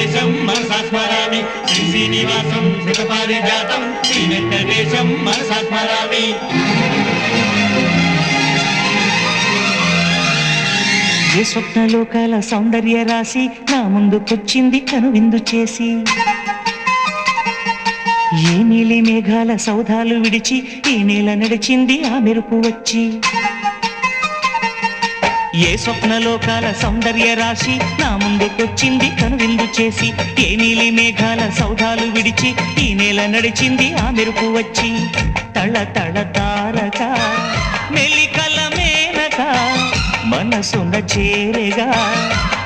వెంకటేశం మనసా స్మరామి శ్రీ శ్రీనివాసం శ్రీపారిజాతం శ్రీ వెంకటేశం మనసా స్మరామి. ఏ స్వప్నలోకాల సౌందర్య రాశి నా ముందుకొచ్చింది కనువిందు చేసి, ఏ నీలి మేఘాల సౌధాలు విడిచి ఈ నేల నడిచింది ఆ మెరుపు వచ్చి. ఏ స్వప్నలోకాల సౌందర్య రాశి నా ముందుకొచ్చింది కనువిందు చేసి, ఏ నీలి మేఘాల సౌధాలు విడిచి ఈ నేల నడిచింది ఆ మెరుపు వచ్చి. తళ తళ తారక మెలికల మేనక మనసున చేరగా,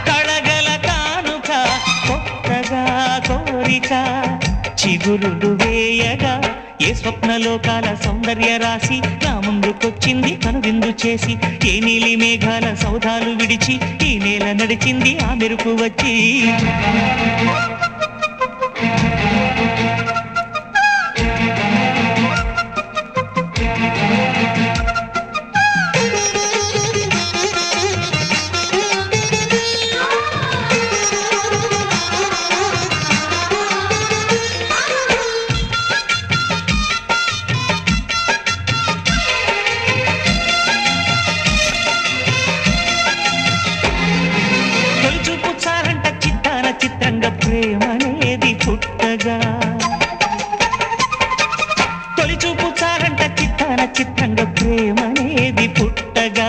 కళగల కానుక కొత్తగా కోరిక చిగురులు వేయగా. ఏ స్వప్నలోకాల సౌందర్య రాశి నా ముందుకొచ్చింది కనువిందు చేసి, ఏ నీలి మేఘాల సౌధాలు విడిచి ఈ నేల నడిచింది ఆ మెరుపు వచ్చి. ప్రేమనేది పుట్టగా తొలి చూపు చాలంట చిత్తాన చిత్రంగా ప్రేమనేది పుట్టగా.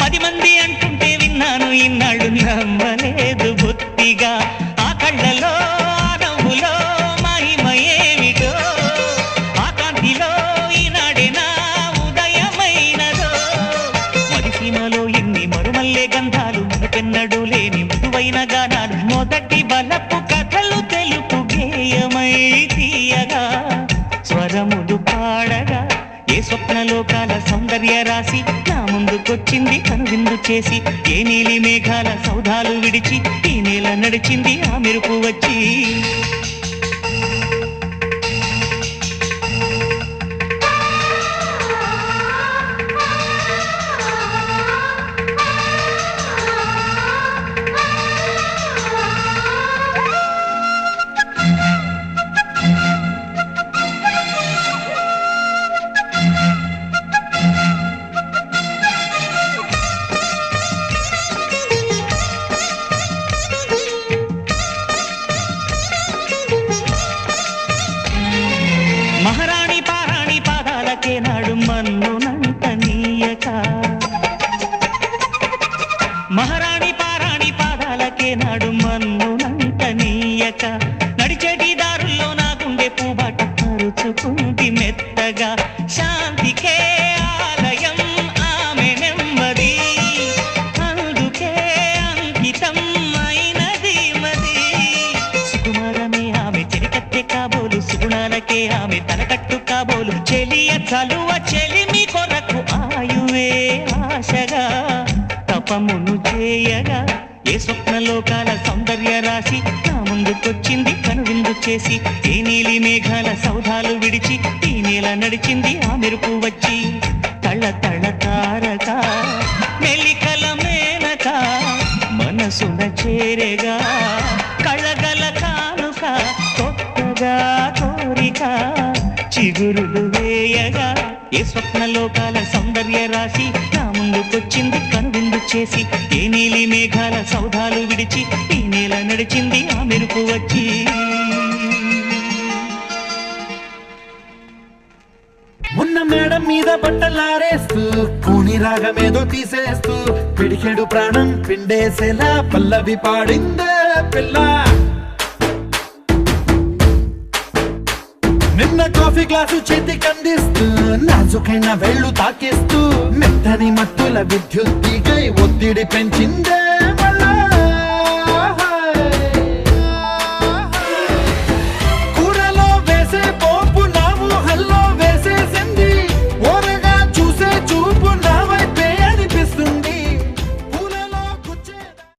10 మంది అంటుంటే విన్నాను ఇన్నాళ్ళు నమ్మలేదు బొత్తిగా. ఆ కళ్ళలో ఆ నవ్వులో మహిమ ఏమిటో, ఆ కాంతిలో ఈనాడే నా ఉదయమైనదో. మడిసీమలో ఎన్ని మరుమల్లే గంధాలు పెన్నడు లేని మృదువైన గానాలు, మొదటి బలపు కథలు తెలుపు గేయమై తీయగా స్వరములు పాడగా. ఏ స్వప్నలోకాల సౌందర్య రాశి నా ముందుకొచ్చింది కనువిందు చేసి, ఏ నీలి మేఘాల సౌధాలు విడిచి ఈ నేల నడిచింది ఆ మెరుపు వచ్చి. మహారాణి పారాణి పాదాలకే నాడు మన్నునంట నీయక, మహారాణి పారాణి పాదాలకే నాడు మన్నునంట నీయక. నడిచేటి దారుల్లో నా గుండె పూబాట పరుచుకుంది మెత్తగా. శాంతికే ఆలయం ఆమె నెమ్మది, అందుకే అంకితం అయినది మది. సుకుమారమే ఆమె చెలికత్తె కాబోలు, సుగుణాలకే ఆమె తలకట్టు కాబోలు. చెలియ చలువ చెలిమి కొరకు ఆయువే ఆశగా తపమును చేయగా. ఏ స్వప్నలోకాల సౌందర్య రాశి నా ముందుకొచ్చింది కనువిందు చేసి, ఏ నీలి మేఘాల సౌధాలు విడిచి ఈ నేల నడిచింది ఆ మెరుపు వచ్చి. తళ తళ తారక మెలికల మేనక మనసున చేరగా, కళగల కానుక కొత్తగా కోరిక చిగురులు వేయగా. ఏ స్వప్నలోకాల సౌందర్య రాశి నా ముందుకొచ్చింది కనువిందు చేసి, ఏ నీలి మేఘాల సౌధాలు విడిచి ఈ నేల నడిచింది ఆ మెరుపు వచ్చి. ఉన్న మేడం మీద బట్టలారేస్తూ కూని రాగమేదో తీసేస్తూ పిడికెడు ప్రాణం పిండేసేలా పల్లవి పాడిందే పిల్ల. నిన్న కాఫీ గ్లాసు చేతి కందిస్తూ నాజుకైన వేళ్ళు తాకేస్తూ మెత్తని మత్తుల విద్యుత్ తీగై ఒత్తిడి పెంచిందే.